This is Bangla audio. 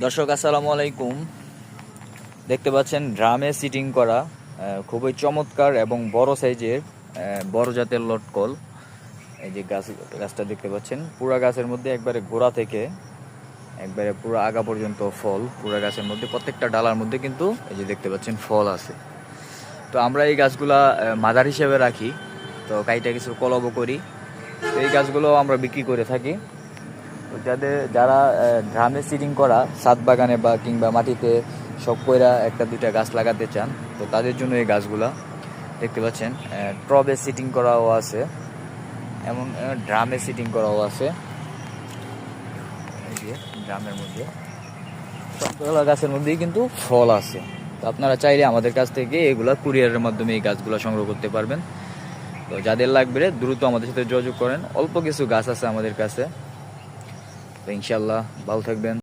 দর্শক আসসালামু আলাইকুম। দেখতে পাচ্ছেন ড্রামে সিটিং করা খুবই চমৎকার এবং বড় সাইজের বড় জাতের লটকল। এই যে গাছটা দেখতে পাচ্ছেন, পুরা গাছের মধ্যে একবারে গোড়া থেকে একবারে পুরো আগা পর্যন্ত ফল। পুরা গাছের মধ্যে প্রত্যেকটা ডালার মধ্যে কিন্তু এই যে দেখতে পাচ্ছেন ফল আছে। তো আমরা এই গাছগুলা মাদার হিসেবে রাখি, তো কাইটা কিছু কলবও করি। তো এই গাছগুলো আমরা বিক্রি করে থাকি। তো যারা ড্রামে সিটিং করা ছাদ বাগানে বা কিংবা মাটিতে শখ কইরা একটা দুইটা গাছ লাগাতে চান, তো তাদের জন্য এই গাছগুলা দেখতে পাচ্ছেন। টবে সিটিং করাও আছে, এমন ড্রামে সিটিং করাও আছে। এই যে ড্রামের মধ্যে সবগুলো গাছের মধ্যেই কিন্তু ফল আছে। তো আপনারা চাইলে আমাদের কাছ থেকে এগুলা কুরিয়ারের মাধ্যমে এই গাছগুলো সংগ্রহ করতে পারবেন। তো যাদের লাগবে দ্রুত আমাদের সাথে যোগাযোগ করেন। অল্প কিছু গাছ আছে আমাদের কাছে। তো ইনশাল্লাহ ভালো থাকবেন।